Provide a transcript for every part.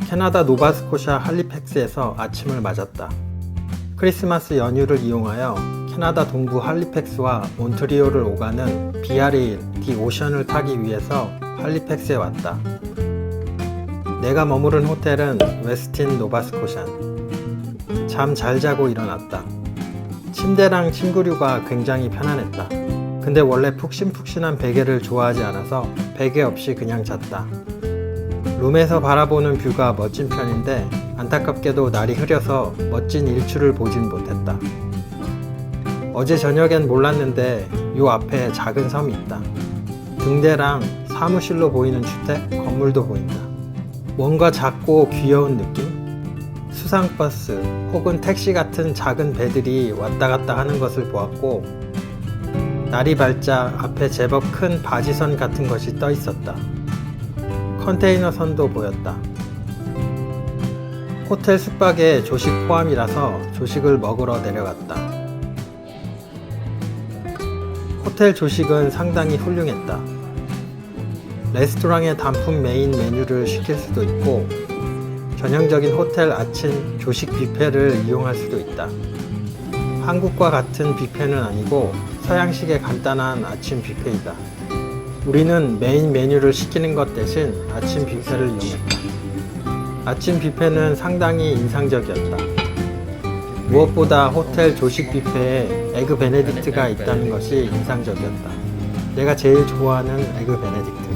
캐나다 노바스코샤 할리팩스에서 아침을 맞았다. 크리스마스 연휴를 이용하여 캐나다 동부 할리팩스와 몬트리올을 오가는 비아레일 디 오션을 타기 위해서 할리팩스에 왔다. 내가 머무른 호텔은 웨스틴 노바스코샤. 잠 잘 자고 일어났다. 침대랑 침구류가 굉장히 편안했다. 근데 원래 푹신푹신한 베개를 좋아하지 않아서 베개 없이 그냥 잤다. 룸에서 바라보는 뷰가 멋진 편인데 안타깝게도 날이 흐려서 멋진 일출을 보진 못했다. 어제 저녁엔 몰랐는데 요 앞에 작은 섬이 있다. 등대랑 사무실로 보이는 주택, 건물도 보인다. 뭔가 작고 귀여운 느낌? 수상버스 혹은 택시 같은 작은 배들이 왔다 갔다 하는 것을 보았고, 날이 밝자 앞에 제법 큰 바지선 같은 것이 떠 있었다. 컨테이너 선도 보였다. 호텔 숙박에 조식 포함이라서 조식을 먹으러 내려갔다. 호텔 조식은 상당히 훌륭했다. 레스토랑의 단품 메인 메뉴를 시킬 수도 있고 전형적인 호텔 아침 조식 뷔페를 이용할 수도 있다. 한국과 같은 뷔페는 아니고 서양식의 간단한 아침 뷔페이다. 우리는 메인 메뉴를 시키는 것 대신 아침 뷔페를 이용했다. 아침 뷔페는 상당히 인상적이었다. 무엇보다 호텔 조식 뷔페에 에그 베네딕트가 있다는 것이 인상적이었다. 내가 제일 좋아하는 에그 베네딕트.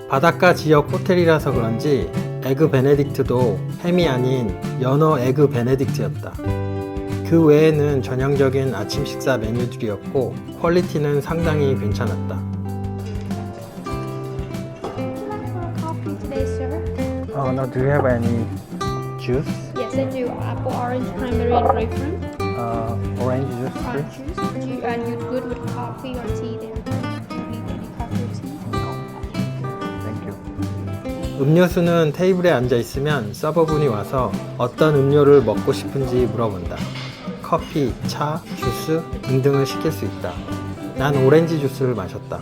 바닷가 지역 호텔이라서 그런지 에그 베네딕트도 햄이 아닌 연어 에그 베네딕트였다. 그 외에는 전형적인 아침 식사 메뉴들이었고 퀄리티는 상당히 괜찮았다. Coffee today, sir? Oh no, do you have any juice? Yes, I do. Apple, orange, cranberry, and grapefruit. Orange juice, Orange juice. And you good with coffee or tea there? Do you need any coffee or tea? Thank you. 음료수는 테이블에 앉아 있으면 서버분이 와서 어떤 음료를 먹고 싶은지 물어본다. 커피, 차, 주스 등등을 시킬 수 있다. 난 오렌지 주스를 마셨다.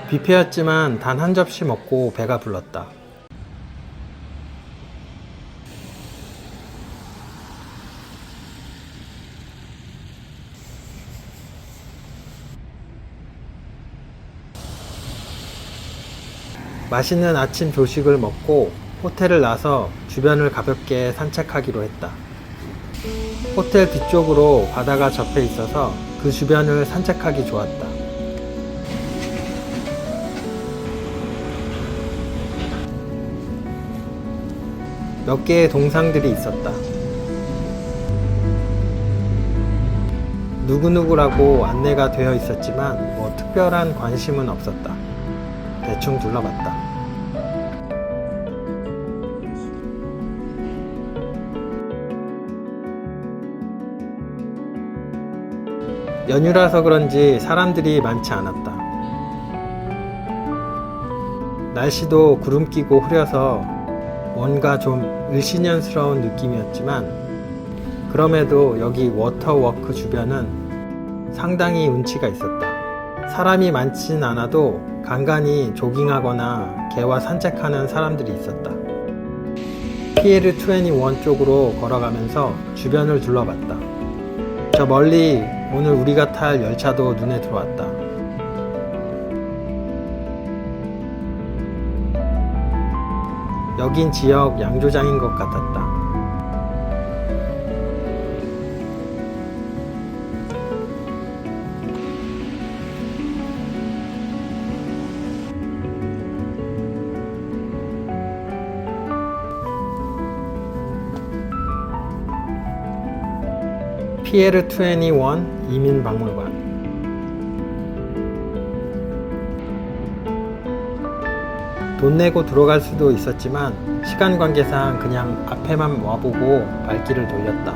뷔페였지만 단 한 접시 먹고 배가 불렀다. 맛있는 아침 조식을 먹고 호텔을 나서 주변을 가볍게 산책하기로 했다. 호텔 뒤쪽으로 바다가 접해 있어서 그 주변을 산책하기 좋았다. 몇 개의 동상들이 있었다. 누구누구라고 안내가 되어 있었지만 뭐 특별한 관심은 없었다. 대충 둘러봤다. 연휴라서 그런지 사람들이 많지 않았다. 날씨도 구름 끼고 흐려서 뭔가 좀 을씨년스러운 느낌이었지만 그럼에도 여기 워터워크 주변은 상당히 운치가 있었다. 사람이 많진 않아도 간간히 조깅하거나 개와 산책하는 사람들이 있었다. 피에르 21 쪽으로 걸어가면서 주변을 둘러봤다. 저 멀리 오늘 우리가 탈 열차도 눈에 들어왔다. 여긴 지역 양조장인 것 같았다. 피에르 21 이민박물관. 돈 내고 들어갈 수도 있었지만 시간 관계상 그냥 앞에만 와보고 발길을 돌렸다.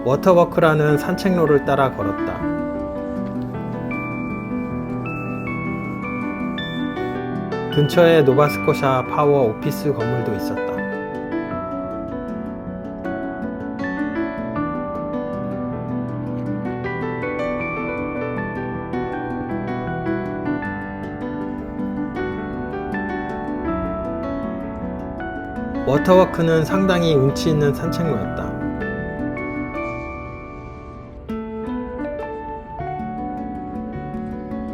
워터워크라는 산책로를 따라 걸었다. 근처에 노바스코샤 파워 오피스 건물도 있었다. 워터워크는 상당히 운치 있는 산책로였다.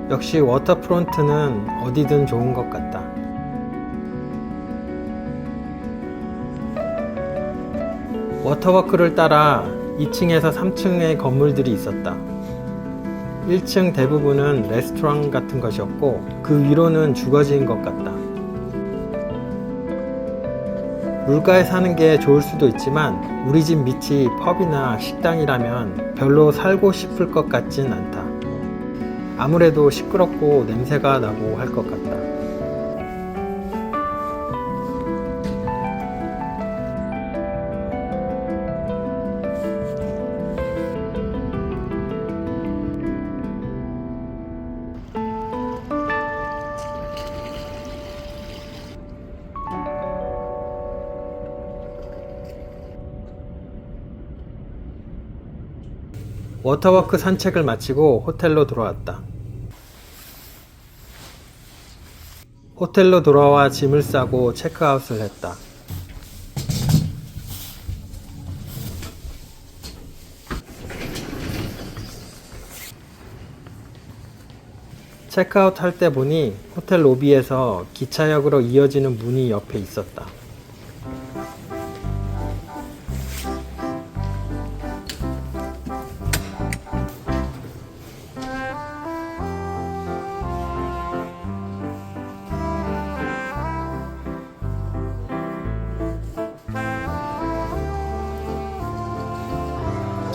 역시 워터프론트는 어디든 좋은 것 같다. 워터워크를 따라 2층에서 3층의 건물들이 있었다. 1층 대부분은 레스토랑 같은 것이었고 그 위로는 주거지인 것 같다. 물가에 사는 게 좋을 수도 있지만 우리 집 밑이 펍이나 식당이라면 별로 살고 싶을 것 같진 않다. 아무래도 시끄럽고 냄새가 나고 할 것 같다. 워터워크 산책을 마치고 호텔로 돌아왔다. 호텔로 돌아와 짐을 싸고 체크아웃을 했다. 체크아웃 할 때 보니 호텔 로비에서 기차역으로 이어지는 문이 옆에 있었다.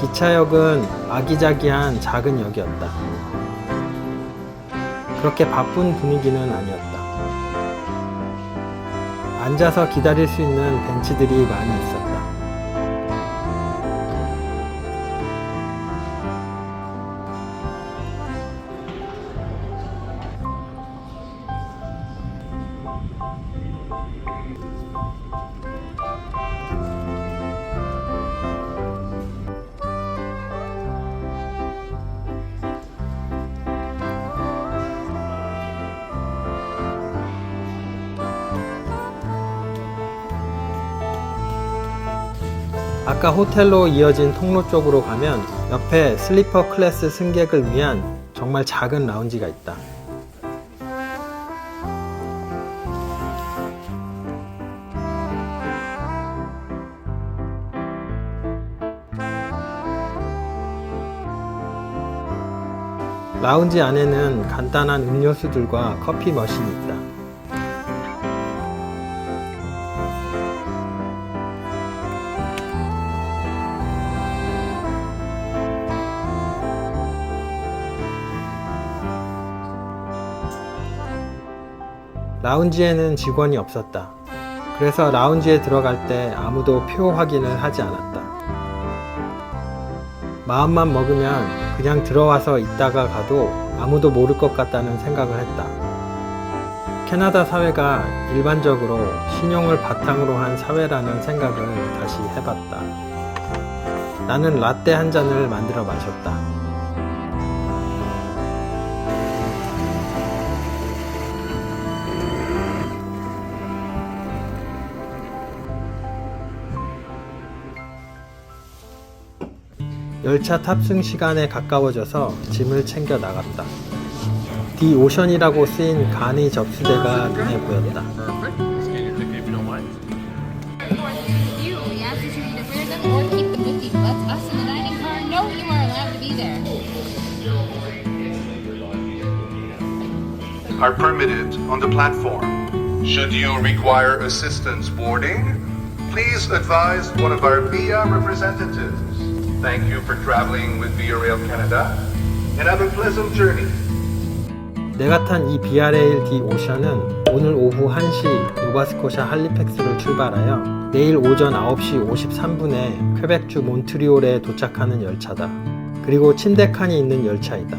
기차역은 아기자기한 작은 역이었다. 그렇게 바쁜 분위기는 아니었다. 앉아서 기다릴 수 있는 벤치들이 많이 있었다. 아까 호텔로 이어진 통로 쪽으로 가면 옆에 슬리퍼 클래스 승객을 위한 정말 작은 라운지가 있다. 라운지 안에는 간단한 음료수들과 커피 머신이 있다. 라운지에는 직원이 없었다. 그래서 라운지에 들어갈 때 아무도 표 확인을 하지 않았다. 마음만 먹으면 그냥 들어와서 있다가 가도 아무도 모를 것 같다는 생각을 했다. 캐나다 사회가 일반적으로 신용을 바탕으로 한 사회라는 생각을 다시 해봤다. 나는 라떼 한 잔을 만들어 마셨다. 열차 탑승 시간에 가까워져서 짐을 챙겨 나갔다. 디 오션이라고 쓰인 간이 접수대가 눈에 보였다. Are permitted on the platform. Should you require assistance boarding, please advise one of our VIA representatives. Thank you for traveling with Via Rail Canada and have a pleasant journey. 내가 탄 이 비아레일 디 오션은 오늘 오후 1시 노바스코샤 할리팩스를 출발하여 내일 오전 9시 53분에 퀘벡주 몬트리올에 도착하는 열차다. 그리고 침대 칸이 있는 열차이다.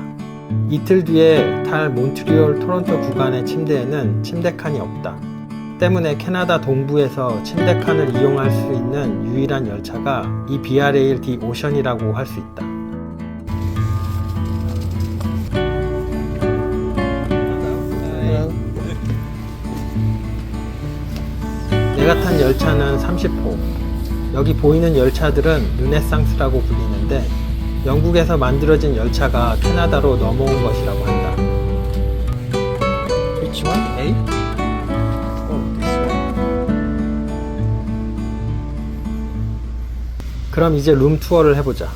이틀 뒤에 탈 몬트리올 토론토 구간의 침대에는 침대칸이 없다. 때문에 캐나다 동부에서 침대칸을 이용할 수 있는 유일한 열차가 이 비아레일 디 오션이라고 할 수 있다. 내가 탄 열차는 30호. 여기 보이는 열차들은 르네상스라고 불리는데 영국에서 만들어진 열차가 캐나다로 넘어온 것이라고 한다. Which one? A? Oh, this one. 그럼 이제 룸 투어를 해보자.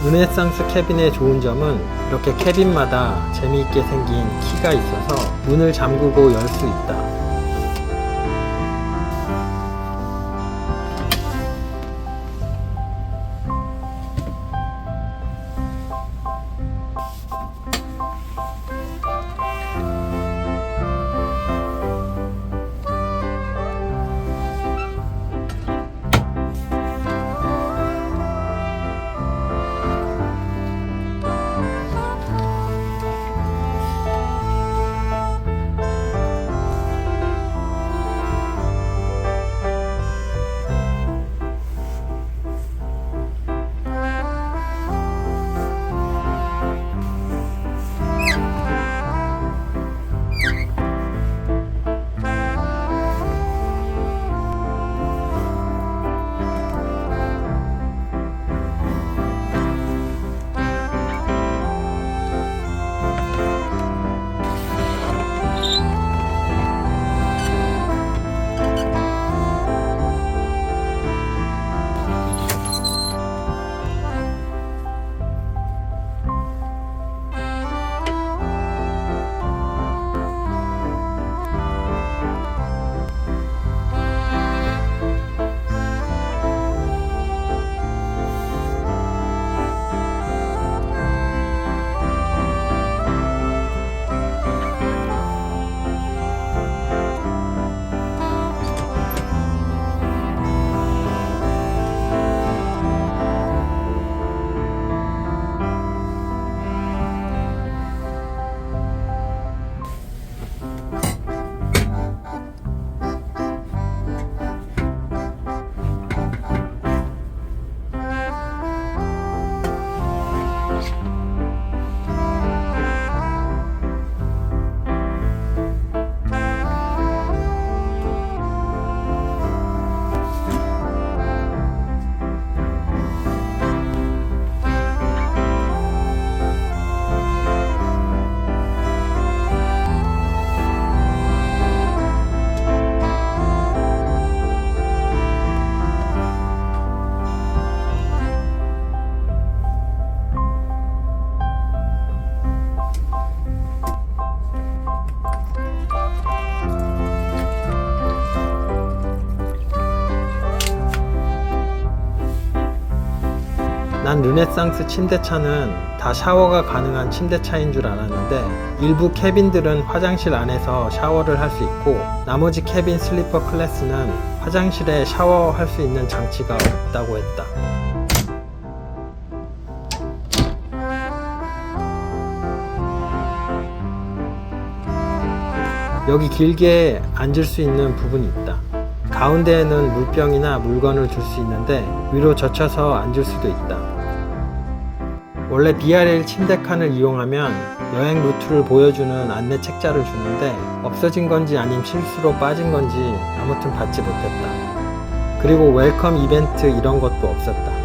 르네상스 캐빈의 좋은 점은 이렇게 캐빈마다 재미있게 생긴 키가 있어서 문을 잠그고 열 수 있다. 난 르네상스 침대차는 다 샤워가 가능한 침대차인 줄 알았는데 일부 캐빈들은 화장실 안에서 샤워를 할 수 있고 나머지 캐빈 슬리퍼 클래스는 화장실에 샤워할 수 있는 장치가 없다고 했다. 여기 길게 앉을 수 있는 부분이 있다. 가운데에는 물병이나 물건을 둘 수 있는데 위로 젖혀서 앉을 수도 있다. 원래 비아레일 침대칸을 이용하면 여행 루트를 보여주는 안내 책자를 주는데 없어진 건지 아님 실수로 빠진 건지 아무튼 받지 못했다. 그리고 웰컴 이벤트 이런 것도 없었다.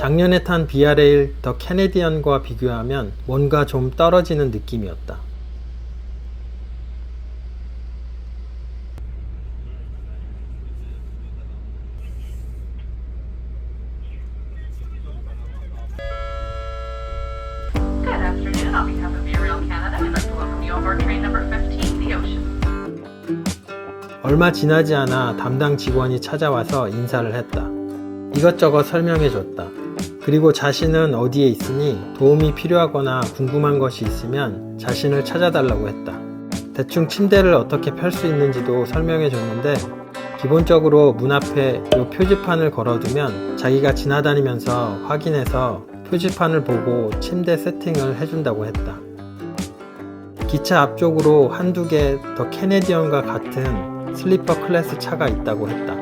작년에 탄 비아레일 더 캐네디언과 비교하면 뭔가 좀 떨어지는 느낌이었다. Good afternoon. On behalf of Uriel Canada, we'd like to welcome you aboard train number 15, the Ocean. 얼마 지나지 않아 담당 직원이 찾아와서 인사를 했다. 이것저것 설명해줬다. 그리고 자신은 어디에 있으니 도움이 필요하거나 궁금한 것이 있으면 자신을 찾아달라고 했다. 대충 침대를 어떻게 펼 수 있는지도 설명해줬는데 기본적으로 문 앞에 이 표지판을 걸어두면 자기가 지나다니면서 확인해서 표지판을 보고 침대 세팅을 해준다고 했다. 기차 앞쪽으로 한두 개 더 캐네디언과 같은 슬리퍼 클래스 차가 있다고 했다.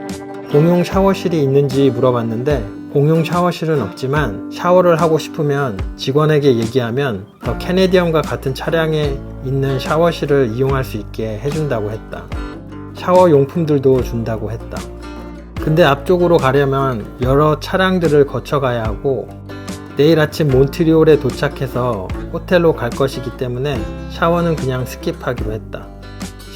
공용 샤워실이 있는지 물어봤는데 공용 샤워실은 없지만 샤워를 하고 싶으면 직원에게 얘기하면 더 캐네디언과 같은 차량에 있는 샤워실을 이용할 수 있게 해준다고 했다. 샤워 용품들도 준다고 했다. 근데 앞쪽으로 가려면 여러 차량들을 거쳐가야 하고 내일 아침 몬트리올에 도착해서 호텔로 갈 것이기 때문에 샤워는 그냥 스킵하기로 했다.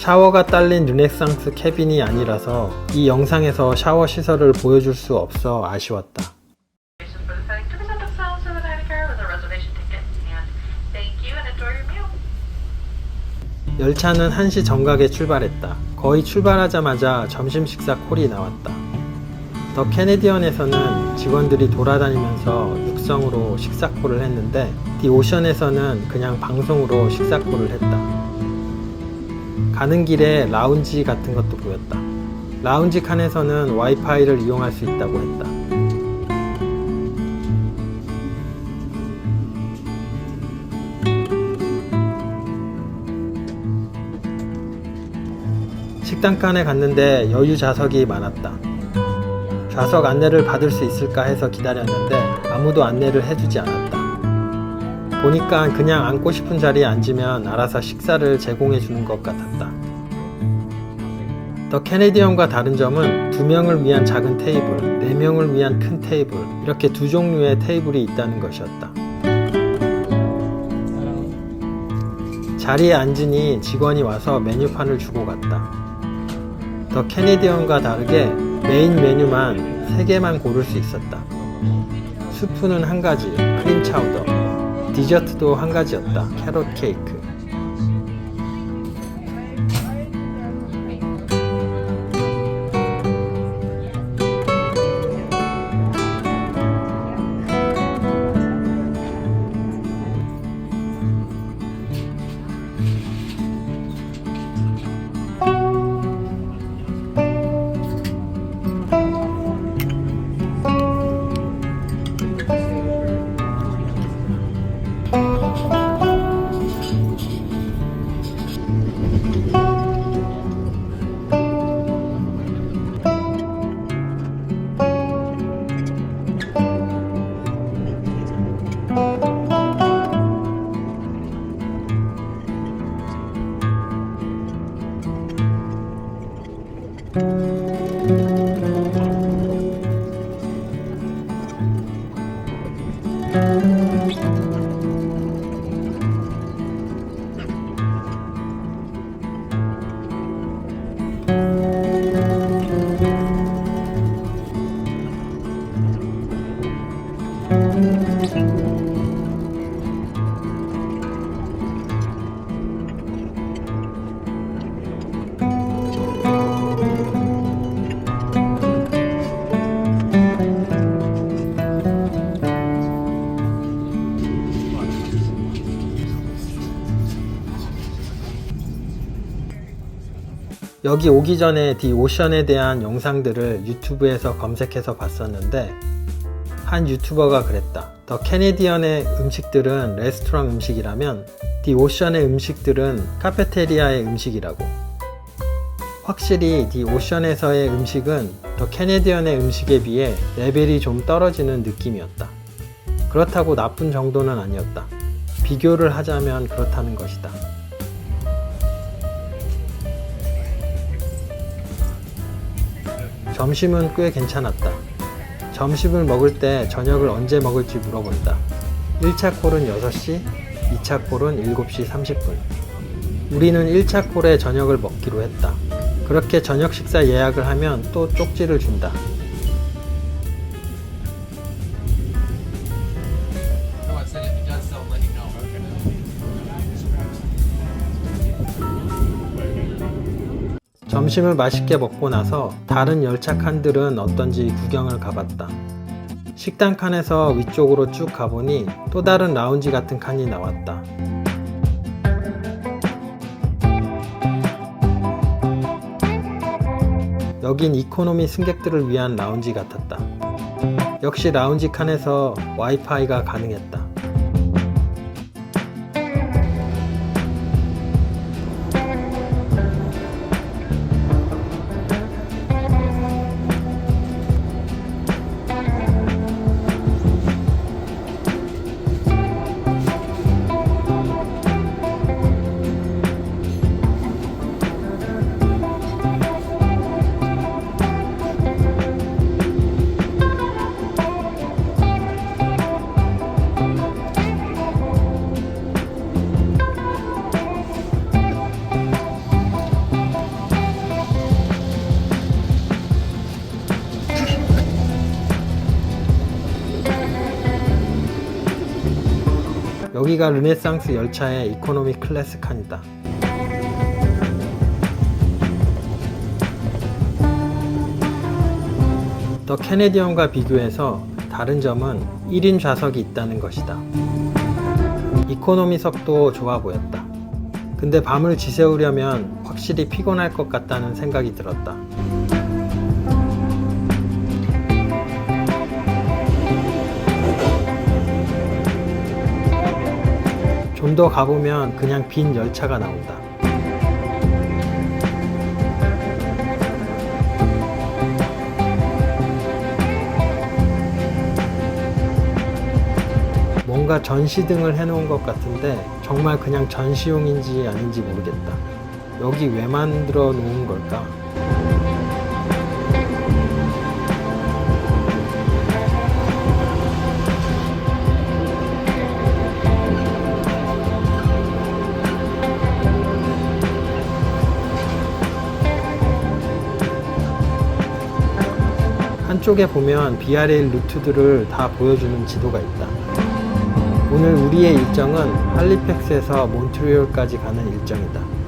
샤워가 딸린 르네상스 캐빈이 아니라서 이 영상에서 샤워 시설을 보여줄 수 없어 아쉬웠다. For the setting to present themselves to the dining car with a reservation ticket in hand. Thank you and enjoy your meal. 열차는 1시 정각에 출발했다. 거의 출발하자마자 점심 식사 콜이 나왔다. 더 캐네디언에서는 직원들이 돌아다니면서 육성으로 식사 콜을 했는데 디 오션에서는 그냥 방송으로 식사 콜을 했다. 가는 길에 라운지 같은 것도 보였다. 라운지 칸에서는 와이파이를 이용할 수 있다고 했다. 식당칸에 갔는데 여유 좌석이 많았다. 좌석 안내를 받을 수 있을까 해서 기다렸는데 아무도 안내를 해주지 않았다. 보니까 그냥 앉고 싶은 자리에 앉으면 알아서 식사를 제공해 주는 것 같았다. 더 캐네디언과 다른 점은 2명을 위한 작은 테이블, 4명을 위한 큰 테이블, 이렇게 두 종류의 테이블이 있다는 것이었다. 자리에 앉으니 직원이 와서 메뉴판을 주고 갔다. 더 캐네디언과 다르게 메인 메뉴만 3개만 고를 수 있었다. 수프는 한 가지, 크림 차우더, 디저트도 한 가지였다. 캐럿 케이크. 여기 오기 전에 디 오션에 대한 영상들을 유튜브에서 검색해서 봤었는데 한 유튜버가 그랬다. 더 캐네디언의 음식들은 레스토랑 음식이라면 디 오션의 음식들은 카페테리아의 음식이라고. 확실히 디 오션에서의 음식은 더 캐네디언의 음식에 비해 레벨이 좀 떨어지는 느낌이었다. 그렇다고 나쁜 정도는 아니었다. 비교를 하자면 그렇다는 것이다. 점심은 꽤 괜찮았다. 점심을 먹을 때 저녁을 언제 먹을지 물어본다. 1차 콜은 6시, 2차 콜은 7시 30분. 우리는 1차 콜에 저녁을 먹기로 했다. 그렇게 저녁 식사 예약을 하면 또 쪽지를 준다. No, I said if he does so, let him know. 점심을 맛있게 먹고 나서 다른 열차 칸들은 어떤지 구경을 가봤다. 식당 칸에서 위쪽으로 쭉 가보니 또 다른 라운지 같은 칸이 나왔다. 여긴 이코노미 승객들을 위한 라운지 같았다. 역시 라운지 칸에서 와이파이가 가능했다. 여기가 르네상스 열차의 이코노미 클래스 칸이다. 더 캐네디언과 비교해서 다른 점은 1인 좌석이 있다는 것이다. 이코노미석도 좋아 보였다. 근데 밤을 지새우려면 확실히 피곤할 것 같다는 생각이 들었다. 좀 더 가보면 그냥 빈 열차가 나온다. 뭔가 전시등을 해놓은 것 같은데 정말 그냥 전시용인지 아닌지 모르겠다. 여기 왜 만들어 놓은 걸까? 한쪽에 보면 비아레일 루트들을 다 보여주는 지도가 있다. 오늘 우리의 일정은 할리팩스에서 몬트리올까지 가는 일정이다.